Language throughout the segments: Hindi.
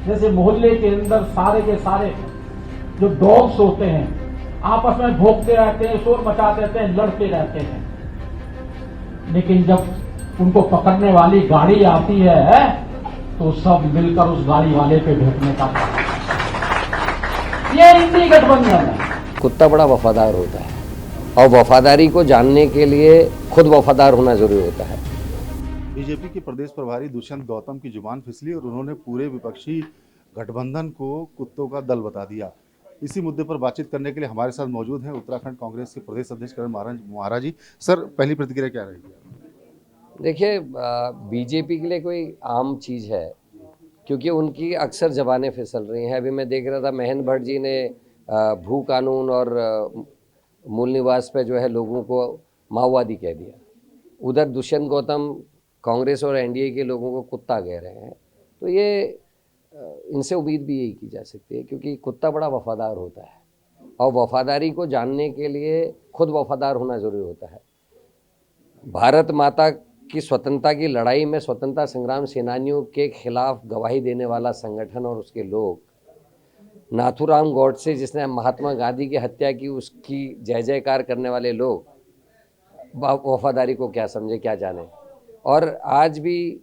जैसे मोहल्ले के अंदर सारे के सारे जो डॉग्स होते हैं आपस में भौंकते रहते हैं, शोर मचाते रहते हैं, लड़ते रहते हैं, लेकिन जब उनको पकड़ने वाली गाड़ी आती है तो सब मिलकर उस गाड़ी वाले पे भौंकने का ये इंडी गठबंधन है। कुत्ता बड़ा वफादार होता है और वफादारी को जानने के लिए खुद वफादार होना जरूरी होता है। बीजेपी के प्रदेश प्रभारी दुष्यंत गौतम की जुबान फिसली और उन्होंने पूरे विपक्षी गठबंधन को कुत्तों का दल बता दिया। इसी मुद्दे पर बातचीत करने के लिए हमारे साथ मौजूद हैं उत्तराखंड कांग्रेस के प्रदेश अध्यक्ष करण महाराज जी। सर, पहली प्रतिक्रिया क्या रहेगी? देखिए, बीजेपी के लिए कोई आम चीज़ है क्योंकि उनकी अक्सर जबानें फिसल रही हैं। अभी मैं देख रहा था महेंद्र भट्ट जी ने भू कानून और मूल निवास पे जो है लोगों को माओवादी कह दिया। उधर दुष्यंत गौतम कांग्रेस और एनडीए के लोगों को कुत्ता कह रहे हैं। तो ये इनसे उम्मीद भी यही की जा सकती है क्योंकि कुत्ता बड़ा वफादार होता है और वफादारी को जानने के लिए खुद वफादार होना ज़रूरी होता है। भारत माता की स्वतंत्रता की लड़ाई में स्वतंत्रता संग्राम सेनानियों के खिलाफ गवाही देने वाला संगठन और उसके लोग, नाथूराम गॉडसे जिसने महात्मा गांधी की हत्या की उसकी जय जयकार करने वाले लोग वफादारी को क्या समझे क्या जाने, और आज भी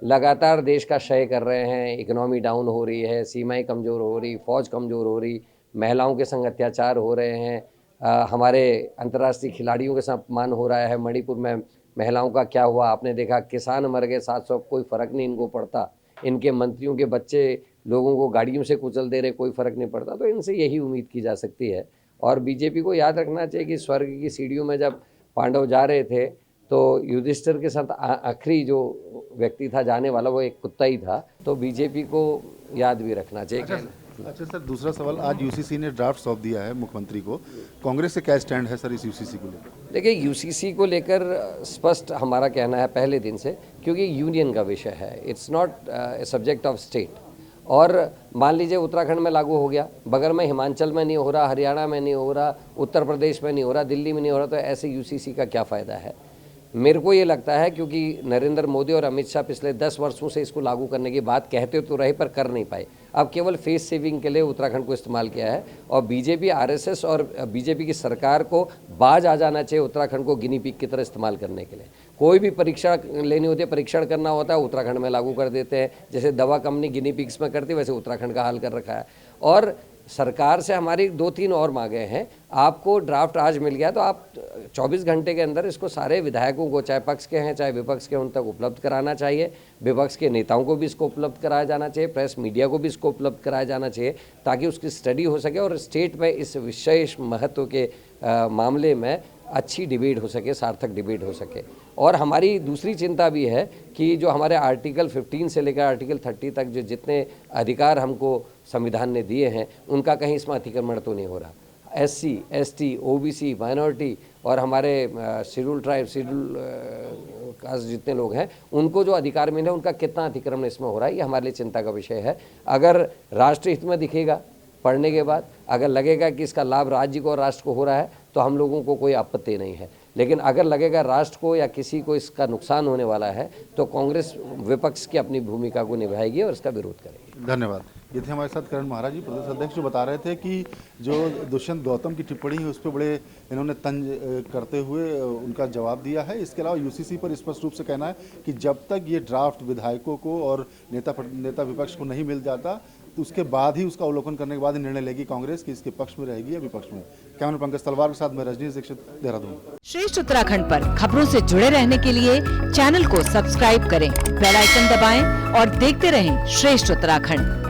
लगातार देश का क्षय कर रहे हैं। इकोनॉमी डाउन हो रही है, सीमाएं कमज़ोर हो रही, फौज कमज़ोर हो रही, महिलाओं के संग अत्याचार हो रहे हैं, हमारे अंतर्राष्ट्रीय खिलाड़ियों के साथ अपमान हो रहा है। मणिपुर में महिलाओं का क्या हुआ आपने देखा, किसान मर गए 700, कोई फ़र्क नहीं इनको पड़ता। इनके मंत्रियों के बच्चे लोगों को गाड़ियों से कुचल दे रहे, कोई फ़र्क नहीं पड़ता। तो इनसे यही उम्मीद की जा सकती है। और बीजेपी को याद रखना चाहिए कि स्वर्ग की सीढ़ियों में जब पांडव जा रहे थे तो युधिष्ठिर के साथ आखिरी जो व्यक्ति था जाने वाला वो एक कुत्ता ही था। तो बीजेपी को याद भी रखना चाहिए। अच्छा सर, दूसरा सवाल, आज यूसीसी ने ड्राफ्ट सौंप दिया है मुख्यमंत्री को, कांग्रेस से क्या स्टैंड है सर इस यूसीसी को लेकर? देखिए, यूसीसी को लेकर स्पष्ट हमारा कहना है पहले दिन से, क्योंकि यूनियन का विषय है, it's not a subject of state. और मान लीजिए उत्तराखंड में लागू हो गया, बगैर में हिमाचल में नहीं हो रहा, हरियाणा में नहीं हो रहा, उत्तर प्रदेश में नहीं हो रहा, दिल्ली में नहीं हो रहा, तो ऐसे यूसीसी का क्या फ़ायदा है? मेरे को ये लगता है क्योंकि नरेंद्र मोदी और अमित शाह पिछले 10 वर्षों से इसको लागू करने की बात कहते तो रहे पर कर नहीं पाए। अब केवल फेस सेविंग के लिए उत्तराखंड को इस्तेमाल किया है और बीजेपी, आरएसएस और बीजेपी की सरकार को बाज आ जाना चाहिए उत्तराखंड को गिनी पिग की तरह इस्तेमाल करने के लिए। कोई भी परीक्षा लेनी होती है, परीक्षण करना होता है, उत्तराखंड में लागू कर देते हैं। जैसे दवा कंपनी गिनी पिग्स में करती है वैसे उत्तराखंड का हाल कर रखा है। और सरकार से हमारी 2-3 और मांगे हैं। आपको ड्राफ्ट आज मिल गया तो आप 24 घंटे के अंदर इसको सारे विधायकों को, चाहे पक्ष के हैं चाहे विपक्ष के, उन तक उपलब्ध कराना चाहिए। विपक्ष के नेताओं को भी इसको उपलब्ध कराया जाना चाहिए, प्रेस मीडिया को भी इसको उपलब्ध कराया जाना चाहिए ताकि उसकी स्टडी हो सके और स्टेट में इस विशेष महत्व के मामले में अच्छी डिबेट हो सके, सार्थक डिबेट हो सके। और हमारी दूसरी चिंता भी है कि जो हमारे आर्टिकल 15 से लेकर आर्टिकल 30 तक जो जितने अधिकार हमको संविधान ने दिए हैं उनका कहीं इसमें अतिक्रमण तो नहीं हो रहा। एससी, एसटी, ओबीसी, माइनॉरिटी और हमारे शेड्यूल ट्राइब, शेड्यूल कास्ट जितने लोग हैं उनको जो अधिकार मिले उनका कितना अतिक्रमण इसमें हो रहा है, ये हमारे लिए चिंता का विषय है। अगर राष्ट्र हित में दिखेगा पढ़ने के बाद, अगर लगेगा कि इसका लाभ राज्य को और राष्ट्र को हो रहा है तो हम लोगों को कोई आपत्ति नहीं है। लेकिन अगर लगेगा राष्ट्र को या किसी को इसका नुकसान होने वाला है तो कांग्रेस विपक्ष की अपनी भूमिका को निभाएगी और इसका विरोध करेगी। धन्यवाद। ये थे हमारे साथ करण महाराज जी, प्रदेश अध्यक्ष, जो बता रहे थे कि जो दुष्यंत गौतम की टिप्पणी है उस पर बड़े इन्होंने तंज करते हुए उनका जवाब दिया है। इसके अलावा यूसीसी पर स्पष्ट रूप से कहना है कि जब तक ये ड्राफ्ट विधायकों को और नेता विपक्ष को नहीं मिल जाता तो उसके बाद ही, उसका अवलोकन करने के बाद ही निर्णय लेगी कांग्रेस कि इसके पक्ष में रहेगी या विपक्ष में। कैमरा पंकज तलवार के साथ मैं रजनीश दीक्षित, देहरादून। श्रेष्ठ उत्तराखंड पर खबरों से जुड़े रहने के लिए चैनल को सब्सक्राइब करें, बेल आइकन दबाएं और देखते रहें श्रेष्ठ उत्तराखंड।